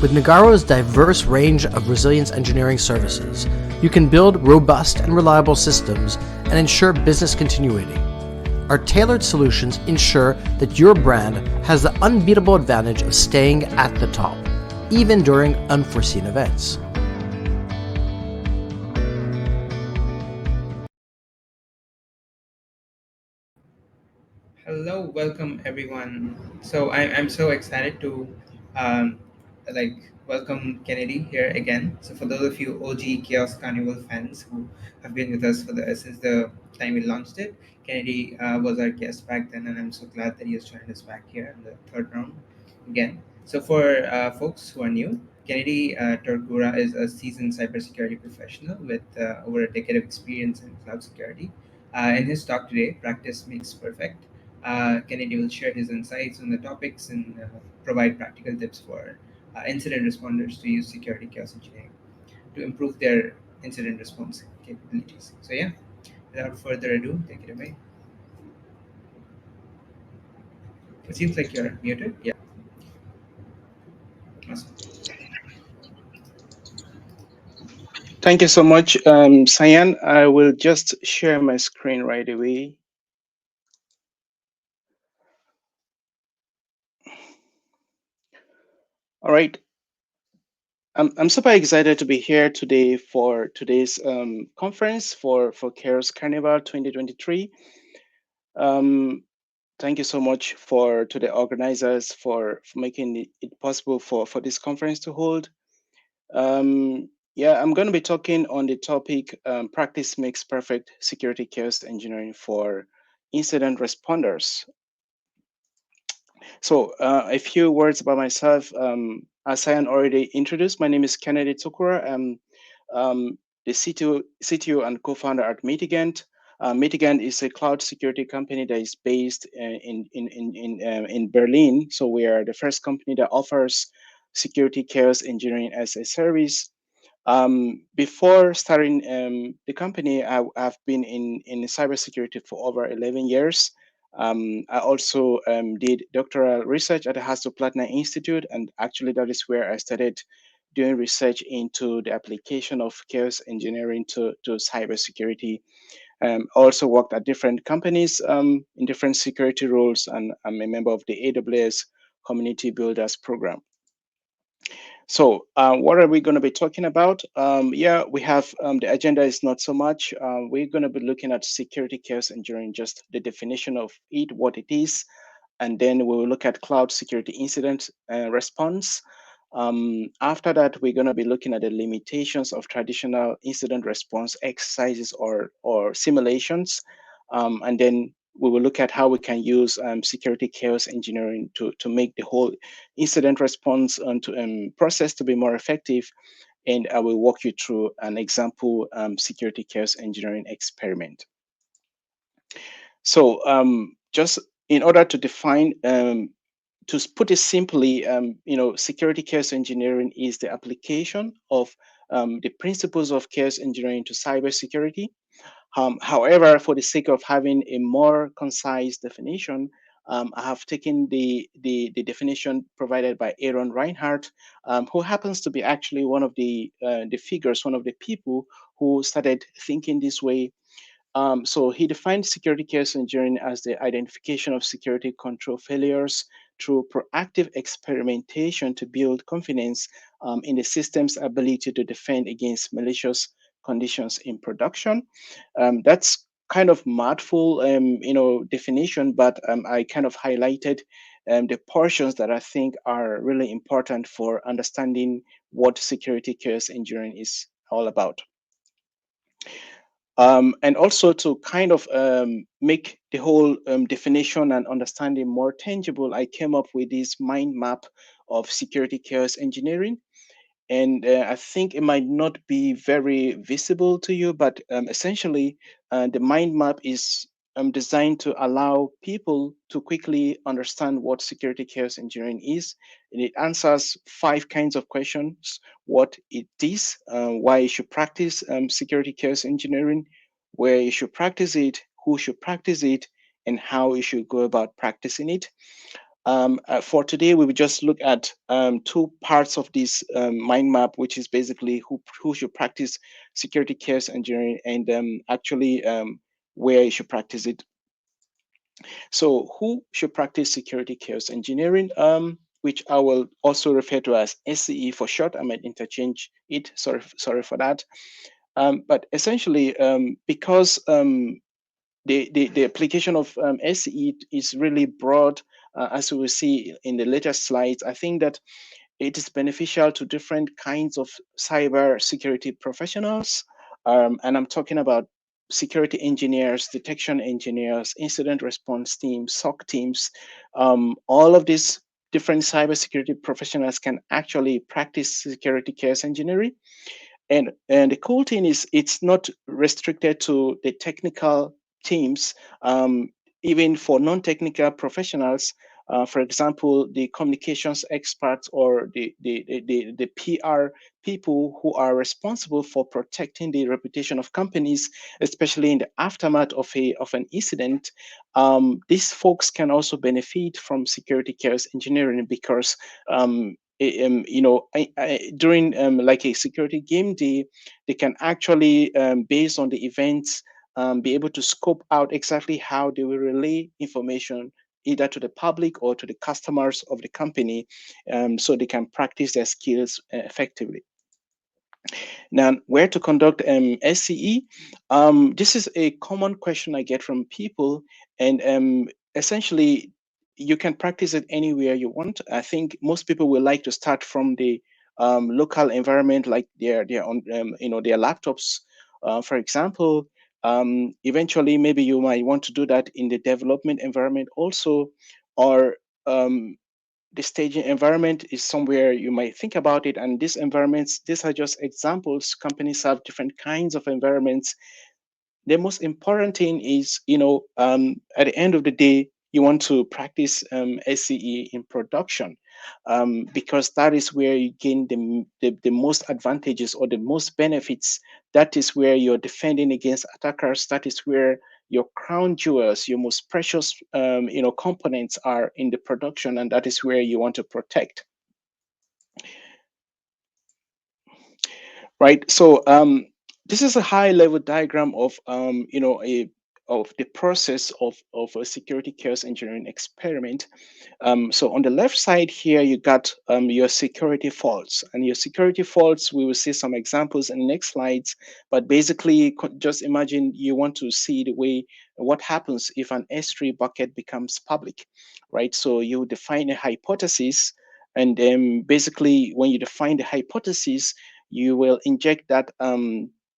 With Nagaro's diverse range of resilience engineering services, you can build robust and reliable systems and ensure business continuity. Our tailored solutions ensure that your brand has the unbeatable advantage of staying at the top, even during unforeseen events. Hello, welcome everyone. So I'm so excited to um, welcome Kennedy here again. So for those of you OG Chaos Carnival fans who have been with us since the time we launched it, Kennedy was our guest back then, and I'm so glad that he has joined us back here in the third round again. So for folks who are new, Kennedy Torkura is a seasoned cybersecurity professional with over a decade of experience in cloud security. In his talk today, Practice Makes Perfect, Kennedy will share his insights on the topics and provide practical tips for incident responders to use security chaos engineering to improve their incident response capabilities. So, yeah, without further ado, take it away. It seems like you're muted. Yeah, awesome. Thank you so much, Cyan. I will just share my screen right away. All right. I'm super excited to be here today for today's conference for Chaos Carnival 2023. Thank you so much to the organizers for making it possible for this conference to hold. Yeah, I'm going to be talking on the topic Practice Makes Perfect Security Chaos Engineering for Incident Responders. So a few words about myself. As I already introduced, my name is Kennedy Torkura. I'm the CTO and co-founder at Mitigant. Mitigant is a cloud security company that is based in Berlin. So we are the first company that offers security chaos engineering as a service. Before starting the company, I've been in cybersecurity for over 11 years. I also did doctoral research at the Hasso-Plattner Institute, and actually that is where I started doing research into the application of chaos engineering to cybersecurity. Also worked at different companies in different security roles, and I'm a member of the AWS Community Builders Program. So, what are we going to be talking about? Yeah, we have the agenda is not so much. We're going to be looking at security chaos engineering, just the definition of it, what it is, and then we will look at cloud security incident response. After that, we're going to be looking at the limitations of traditional incident response exercises or simulations, and then we will look at how we can use security chaos engineering to make the whole incident response and process to be more effective. And I will walk you through an example security chaos engineering experiment. So just in order to define, to put it simply, security chaos engineering is the application of the principles of chaos engineering to cybersecurity. However, for the sake of having a more concise definition, I have taken the definition provided by Aaron Reinhardt, who happens to be actually one of the figures, one of the people who started thinking this way. So he defined security chaos engineering as the identification of security control failures through proactive experimentation to build confidence in the system's ability to defend against malicious conditions in production. That's kind of mouthful, definition, but I kind of highlighted the portions that I think are really important for understanding what security chaos engineering is all about. And also to kind of make the whole definition and understanding more tangible, I came up with this mind map of security chaos engineering. And I think it might not be very visible to you, but essentially, the mind map is designed to allow people to quickly understand what security chaos engineering is. And it answers 5 kinds of questions: what it is, why you should practice security chaos engineering, where you should practice it, who should practice it, and how you should go about practicing it. For today, we will just look at two parts of this mind map, which is basically who should practice security chaos engineering and actually where you should practice it. So who should practice security chaos engineering, which I will also refer to as SCE for short. I might interchange it. Sorry for that. But essentially, because the application of SCE is really broad, as we will see in the later slides, I think that it is beneficial to different kinds of cyber security professionals. And I'm talking about security engineers, detection engineers, incident response teams, SOC teams. All of these different cybersecurity professionals can actually practice security chaos engineering. And the cool thing is it's not restricted to the technical teams. Even for non-technical professionals, for example, the communications experts or the PR people who are responsible for protecting the reputation of companies, especially in the aftermath of an incident, these folks can also benefit from security chaos engineering because during like a security game day, they can actually, based on the events, be able to scope out exactly how they will relay information either to the public or to the customers of the company, so they can practice their skills effectively. Now, where to conduct SCE? This is a common question I get from people, and essentially, you can practice it anywhere you want. I think most people will like to start from the local environment, like their on their laptops, for example. Eventually, maybe you might want to do that in the development environment also, or the staging environment is somewhere you might think about it. And these environments, these are just examples. Companies have different kinds of environments. The most important thing is, at the end of the day, you want to practice SCE in production, because that is where you gain the most advantages or the most benefits. That is where you're defending against attackers. That is where your crown jewels, your most precious, components are in the production, and that is where you want to protect. Right. So this is a high level diagram of of the process of a security chaos engineering experiment. So on the left side here, you got your security faults, and your security faults, we will see some examples in the next slides. But basically, just imagine you want to see the way what happens if an S3 bucket becomes public, right? So you define a hypothesis, and then basically, when you define the hypothesis, you will inject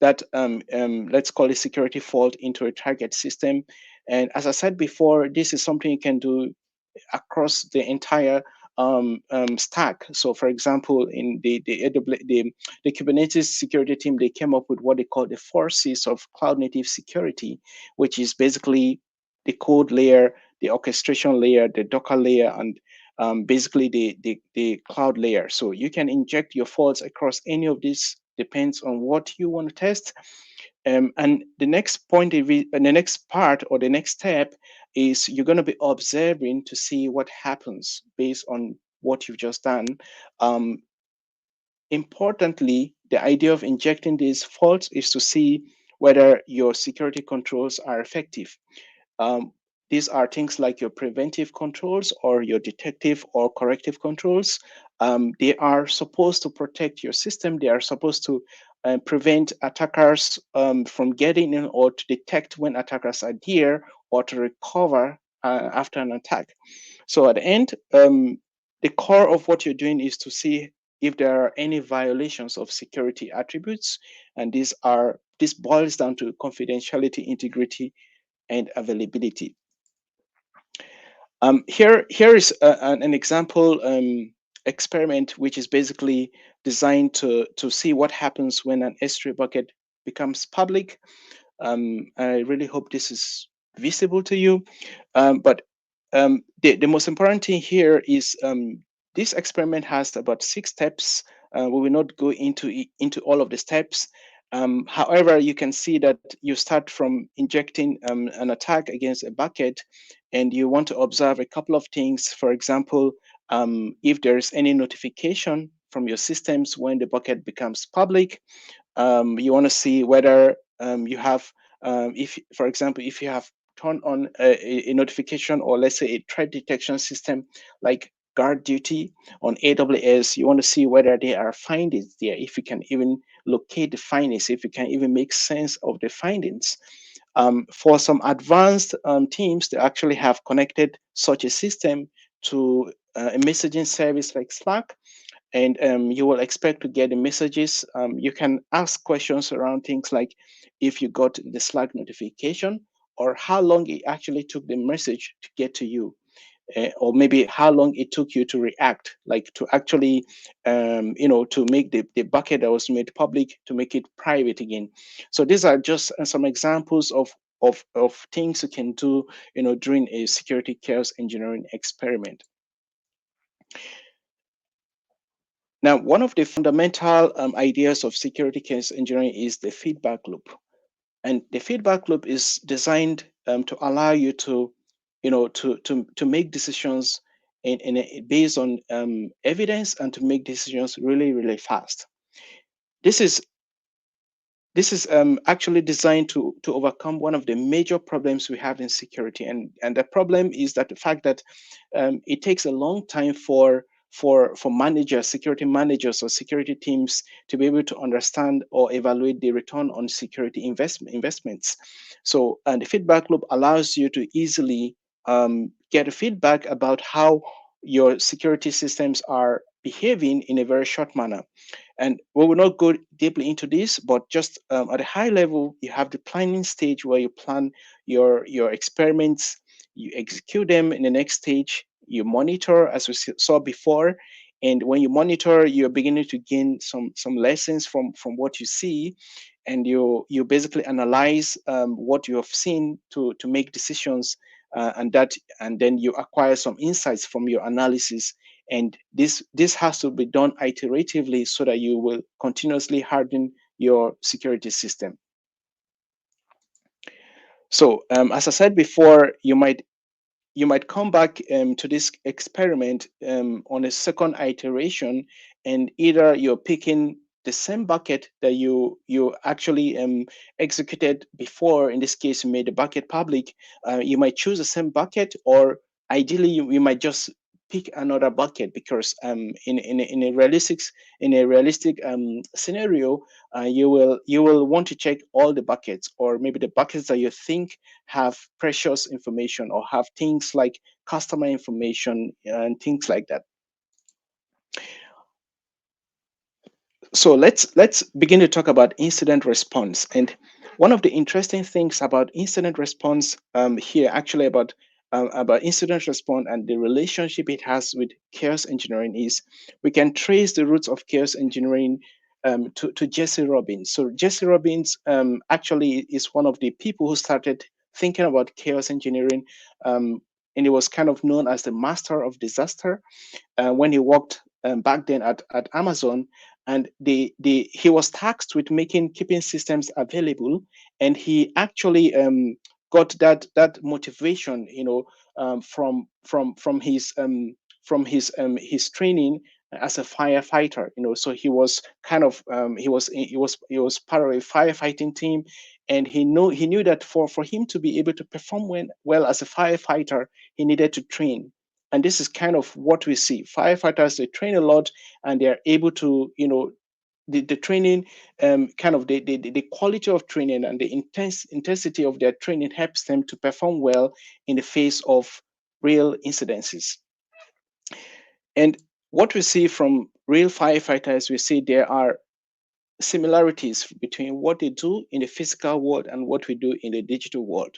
let's call it security fault into a target system. And as I said before, this is something you can do across the entire stack. So, for example, in the Kubernetes security team, they came up with what they call the 4Cs of cloud native security, which is basically the code layer, the orchestration layer, the Docker layer, and basically the cloud layer. So you can inject your faults across any of these, depends on what you want to test. And the next point, the next part or the next step is you're going to be observing to see what happens based on what you've just done. Um, Importantly, the idea of injecting these faults is to see whether your security controls are effective. Um, these are things like your preventive controls or your detective or corrective controls. They are supposed to protect your system. They are supposed to prevent attackers from getting in, or to detect when attackers are there, or to recover after an attack. So at the end, the core of what you're doing is to see if there are any violations of security attributes, and this boils down to confidentiality, integrity, and availability. Here is an example experiment, which is basically designed to see what happens when an S3 bucket becomes public. I really hope this is visible to you. But the most important thing here is this experiment has about 6 steps. We will not go into all of the steps. However, you can see that you start from injecting an attack against a bucket, and you want to observe a couple of things. For example, if there's any notification from your systems when the bucket becomes public, you want to see whether you have, if, for example, if you have turned on a notification, or let's say a threat detection system like guard duty on AWS, you want to see whether there are findings there, if you can even locate the findings, if you can even make sense of the findings. For some advanced teams, they actually have connected such a system to a messaging service like Slack, and you will expect to get the messages. You can ask questions around things like if you got the Slack notification, or how long it actually took the message to get to you, or maybe how long it took you to react, like to actually, to make the bucket that was made public, to make it private again. So these are just some examples of things you can do, during a security chaos engineering experiment. Now, one of the fundamental ideas of security chaos engineering is the feedback loop. And the feedback loop is designed to allow you to, to make decisions based on evidence, and to make decisions really, really fast. This is actually designed to overcome one of the major problems we have in security, and the problem is that the fact that it takes a long time for managers, security managers, or security teams to be able to understand or evaluate the return on security investments. So, and the feedback loop allows you to easily get feedback about how your security systems are behaving in a very short manner. And we will not go deeply into this, but just at a high level, you have the planning stage where you plan your experiments, you execute them. In the next stage, you monitor, as we saw before. And when you monitor, you're beginning to gain some lessons from what you see, and you basically analyze what you have seen to make decisions, and then you acquire some insights from your analysis. And this has to be done iteratively so that you will continuously harden your security system. So as I said before, you might come back to this experiment on a second iteration, and either you're picking the same bucket that you actually executed before. In this case, you made the bucket public. You might choose the same bucket, or ideally you might just pick another bucket, because in a realistic scenario, you will want to check all the buckets, or maybe the buckets that you think have precious information, or have things like customer information and things like that. So let's begin to talk about incident response. And one of the interesting things about incident response here, actually about incident response and the relationship it has with chaos engineering, is we can trace the roots of chaos engineering to Jesse Robbins. So Jesse Robbins actually is one of the people who started thinking about chaos engineering, and he was kind of known as the master of disaster when he worked back then at Amazon. And he was tasked with keeping systems available, and he actually got that motivation, from his training as a firefighter. So he was kind of he was part of a firefighting team, and he knew that for him to be able to perform well as a firefighter, he needed to train. And this is kind of what we see. Firefighters, they train a lot, and they're able to, the training, kind of the quality of training and the intensity of their training helps them to perform well in the face of real incidences. And what we see from real firefighters, we see there are similarities between what they do in the physical world and what we do in the digital world.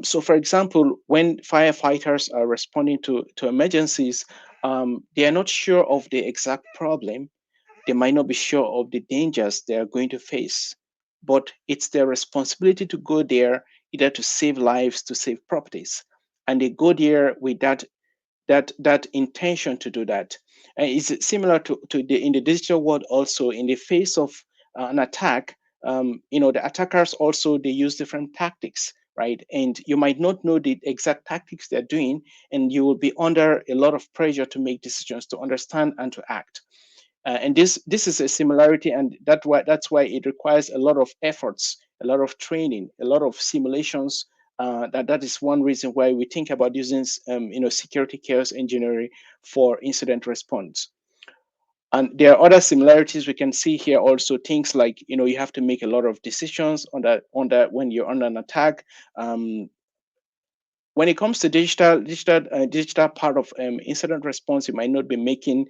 So, for example, when firefighters are responding to emergencies, they are not sure of the exact problem. They might not be sure of the dangers they are going to face, but it's their responsibility to go there, either to save lives, to save properties, and they go there with that intention to do that. And it's similar to in the digital world also. In the face of an attack, the attackers also, they use different tactics, right? And you might not know the exact tactics they're doing, and you will be under a lot of pressure to make decisions, to understand and to act. And this is a similarity, and that's why it requires a lot of efforts, a lot of training, a lot of simulations. That is one reason why we think about using security chaos engineering for incident response. And there are other similarities we can see here also, things like, you have to make a lot of decisions on that when you're under an attack. When it comes to digital part of incident response, you might not be making,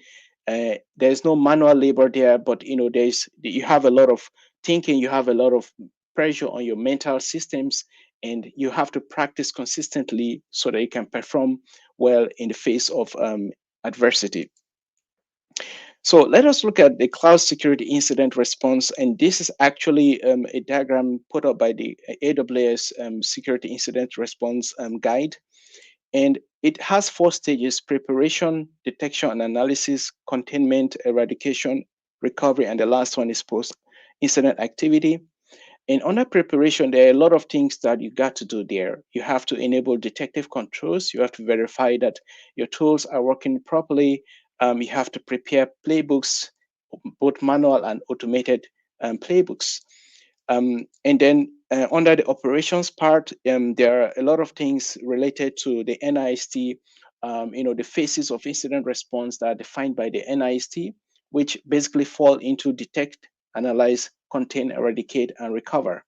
there's no manual labor there, but you have a lot of thinking, you have a lot of pressure on your mental systems, and you have to practice consistently so that you can perform well in the face of adversity. So let us look at the cloud security incident response. And this is actually a diagram put up by the AWS security incident response guide. And it has 4 stages: preparation, detection and analysis, containment, eradication, recovery, and the last one is post incident activity. And under preparation, there are a lot of things that you got to do there. You have to enable detective controls. You have to verify that your tools are working properly. You have to prepare playbooks, both manual and automated playbooks. And then under the operations part, there are a lot of things related to the NIST, the phases of incident response that are defined by the NIST, which basically fall into detect, analyze, contain, eradicate, and recover.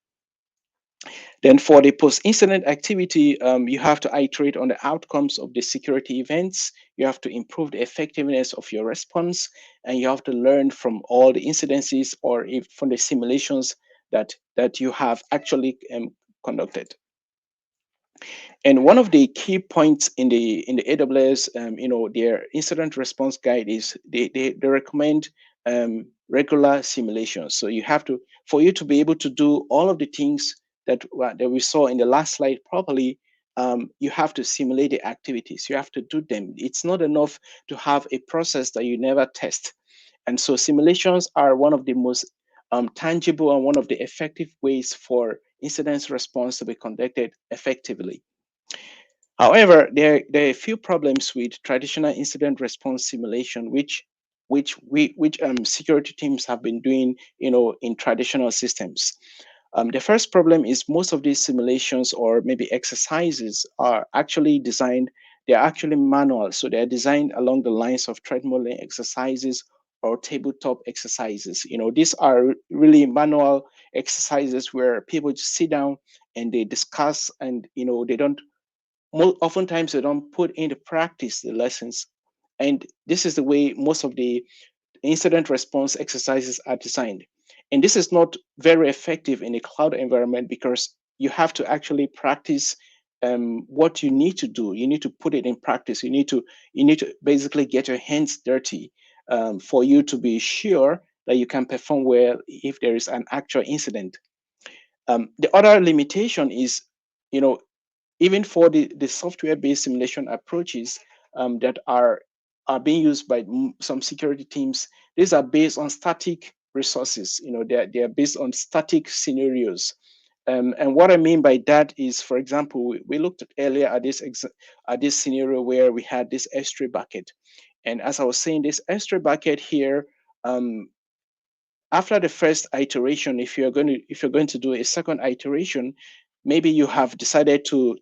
Then for the post-incident activity, you have to iterate on the outcomes of the security events. You have to improve the effectiveness of your response, and you have to learn from all the incidences or if from the simulations that you have actually conducted. And one of the key points in the AWS, their incident response guide is they recommend regular simulations. So you have to, for you to be able to do all of the things that we saw in the last slide properly, you have to simulate the activities. You have to do them. It's not enough to have a process that you never test. And so simulations are one of the most tangible and one of the effective ways for incident response to be conducted effectively. However, there are a few problems with traditional incident response simulation, which security teams have been doing, in traditional systems. The first problem is most of these simulations or maybe exercises are actually designed. They're actually manual, so they're designed along the lines of treadmill exercises or tabletop exercises. These are really manual exercises where people just sit down and they discuss, and they don't oftentimes they don't put into practice the lessons. And this is the way most of the incident response exercises are designed. And this is not very effective in a cloud environment because you have to actually practice what you need to do. You need to put it in practice. You need to basically get your hands dirty for you to be sure that you can perform well if there is an actual incident. The other limitation is, you know, even for the software-based simulation approaches that are being used by some security teams, these are based on static resources. They are based on static scenarios. And what I mean by that is, for example, we looked at earlier at this scenario where we had this S3 bucket. And as I was saying, this S3 bucket here, after the first iteration, if you're going to do a second iteration, maybe you have decided to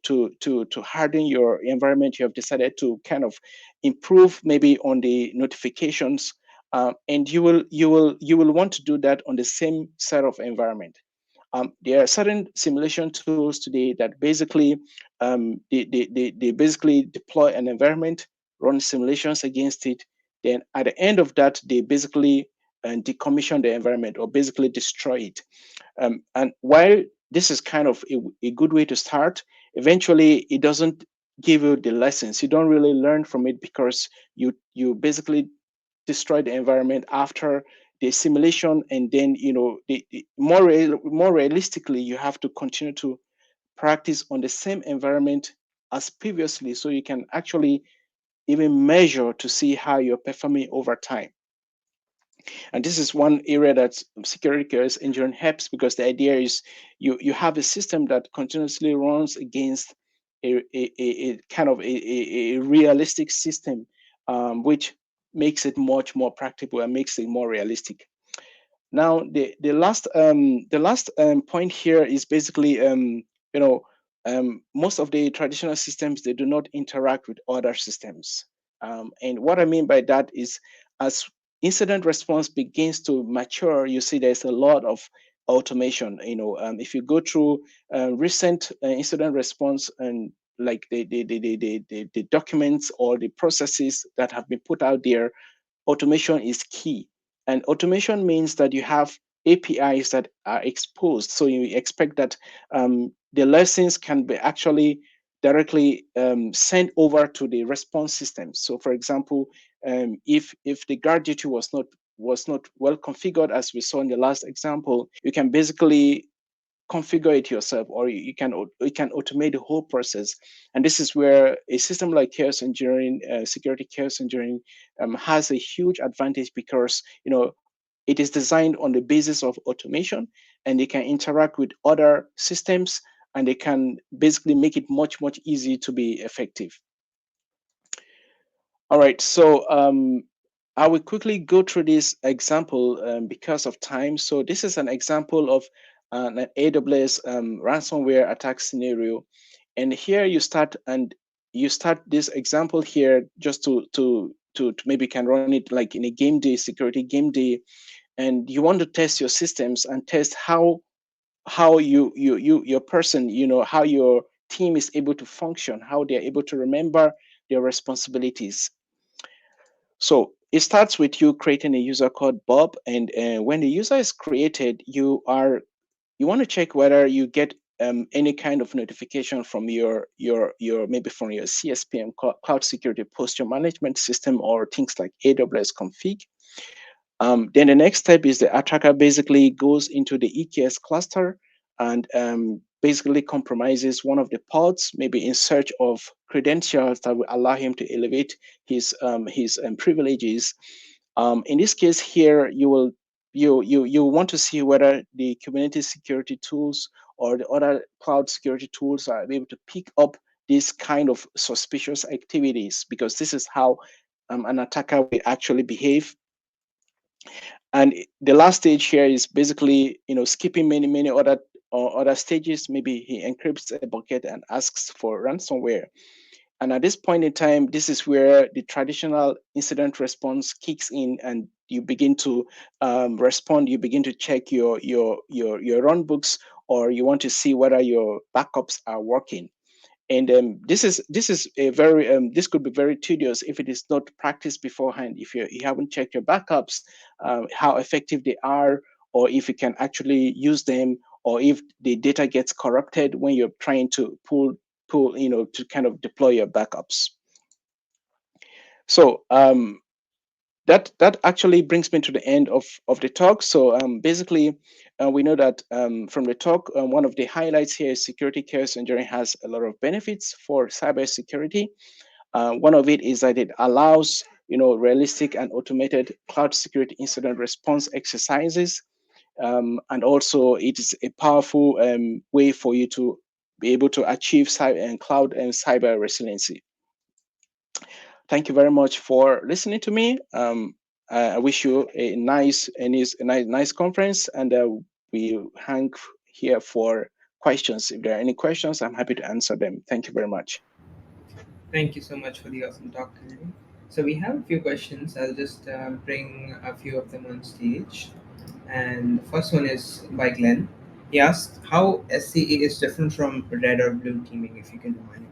harden your environment. You have decided to kind of improve maybe on the notifications, and you will want to do that on the same set of environment. There are certain simulation tools today that basically they basically deploy an environment, run simulations against it. Then at the end of that, they basically decommission the environment or basically destroy it. And while this is kind of a good way to start, eventually it doesn't give you the lessons. You don't really learn from it because you basically destroy the environment after the simulation, and then more realistically, you have to continue to practice on the same environment as previously, so you can actually even measure to see how you're performing over time. And this is one area that security chaos engineering helps, because the idea is you have a system that continuously runs against a kind of a realistic system, which makes it much more practical and makes it more realistic. Now, the last point here is basically, you know most of the traditional systems, they do not interact with other systems, and what I mean by that is, as incident response begins to mature, you see there's a lot of automation. If you go through recent incident response, and like the documents or the processes that have been put out there, automation is key. And automation means that you have APIs that are exposed. So you expect that the lessons can be actually directly sent over to the response system. So, for example, if the guard duty was not well configured, as we saw in the last example, you can basically configure it yourself, or you can automate the whole process. And this is where a system like chaos engineering, security chaos engineering, has a huge advantage, because it is designed on the basis of automation, and they can interact with other systems, and they can basically make it much easier to be effective. All right, so I will quickly go through this example because of time. So this is an example of an AWS ransomware attack scenario, and here you start this example here just to maybe can run it like in a game day, security game day, and you want to test your systems and test how your person, how your team is able to function, how they're able to remember their responsibilities. So it starts with you creating a user called Bob, and when the user is created, you want to check whether you get any kind of notification from your maybe from your CSPM, Cloud Security Posture Management System, or things like AWS config. Then the next step is the attacker basically goes into the EKS cluster and basically compromises one of the pods, maybe in search of credentials that will allow him to elevate his privileges. In this case here, you want to see whether the Kubernetes security tools or the other cloud security tools are able to pick up this kind of suspicious activities, because this is how an attacker will actually behave. And the last stage here is basically, skipping many other stages. Maybe he encrypts a bucket and asks for ransomware. And at this point in time, this is where the traditional incident response kicks in, and you begin to respond. You begin to check your run books, or you want to see whether your backups are working. And this is a very this could be very tedious if it is not practiced beforehand. If you haven't checked your backups, how effective they are, or if you can actually use them, or if the data gets corrupted when you're trying to pull to kind of deploy your backups. So that actually brings me to the end of the talk. So basically, we know that from the talk, one of the highlights here is security chaos engineering has a lot of benefits for cybersecurity. One of it is that it allows realistic and automated cloud security incident response exercises, and also it is a powerful way for you to be able to achieve cyber and cloud and cyber resiliency. Thank you very much for listening to me. I wish you a nice conference, and we hang here for questions. If there are any questions, I'm happy to answer them. Thank you very much. Thank you so much for the awesome talk, Kennedy. So we have a few questions. I'll just bring a few of them on stage. And the first one is by Glenn. He asked how SCE is different from red or blue teaming, if you can remind him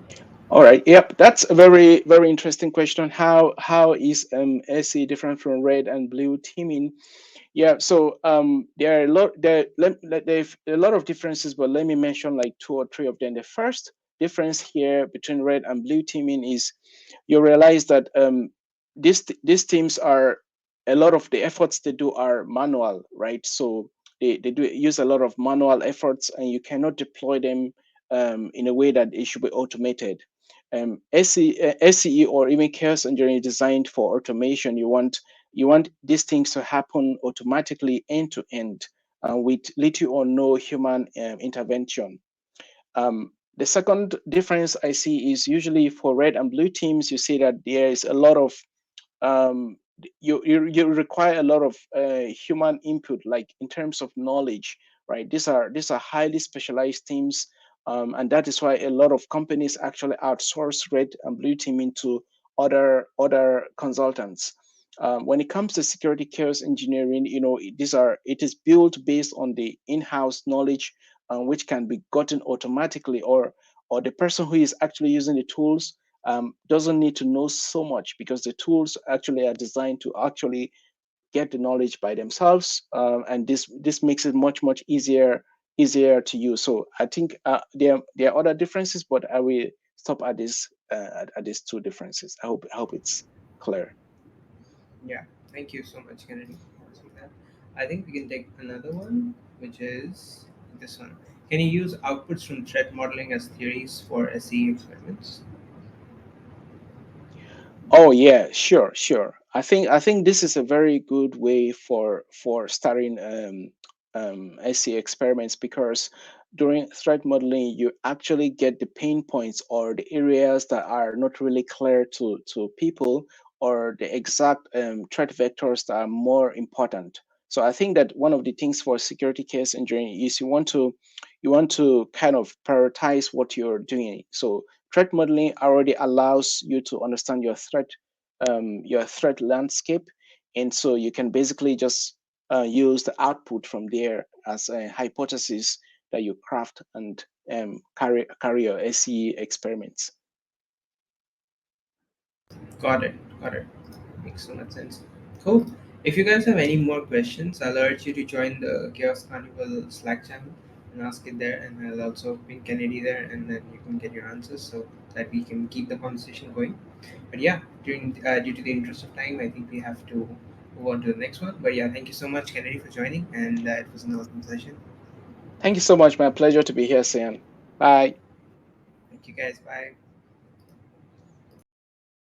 that. All right. Yep, that's a very interesting question. How is SE different from red and blue teaming? Yeah. So there are there's a lot of differences, but let me mention like two or three of them. The first difference here between red and blue teaming is you realize that these teams are, a lot of the efforts they do are manual, right? So they do use a lot of manual efforts, and you cannot deploy them in a way that it should be automated. SCE or even chaos engineering designed for automation. You want these things to happen automatically end to end with little or no human intervention. The second difference I see is usually for red and blue teams, you see that there is a lot of you require a lot of human input, like in terms of knowledge, right? These are highly specialized teams, and that is why a lot of companies actually outsource red and blue team into other consultants. When it comes to security chaos engineering, it is built based on the in-house knowledge, which can be gotten automatically, or the person who is actually using the tools doesn't need to know so much, because the tools actually are designed to actually get the knowledge by themselves, and this makes it much easier to use. So I think there are other differences, but I will stop at this at these two differences. I hope it's clear. Yeah, thank you so much, Kennedy, for answering that. I think we can take another one, which is this one. Can you use outputs from threat modeling as theories for SE experiments? Oh yeah, sure. I think this is a very good way for starting SE experiments, because during threat modeling you actually get the pain points or the areas that are not really clear to people, or the exact threat vectors that are more important. So I think that one of the things for security case engineering is you want to kind of prioritize what you're doing. So threat modeling already allows you to understand your threat landscape, and so you can basically just use the output from there as a hypothesis that you craft and carry your SE experiments. Got it. Got it. Makes so much sense. Cool. If you guys have any more questions, I'll urge you to join the Chaos Carnival Slack channel and ask it there. And I'll also ping Kennedy there, and then you can get your answers so that we can keep the conversation going. But yeah, due to the interest of time, I think we have to move on to the next one. But yeah, thank you so much, Kennedy, for joining, and it was an awesome session. Thank you so much. My pleasure to be here, Sian. Bye. Thank you guys. Bye.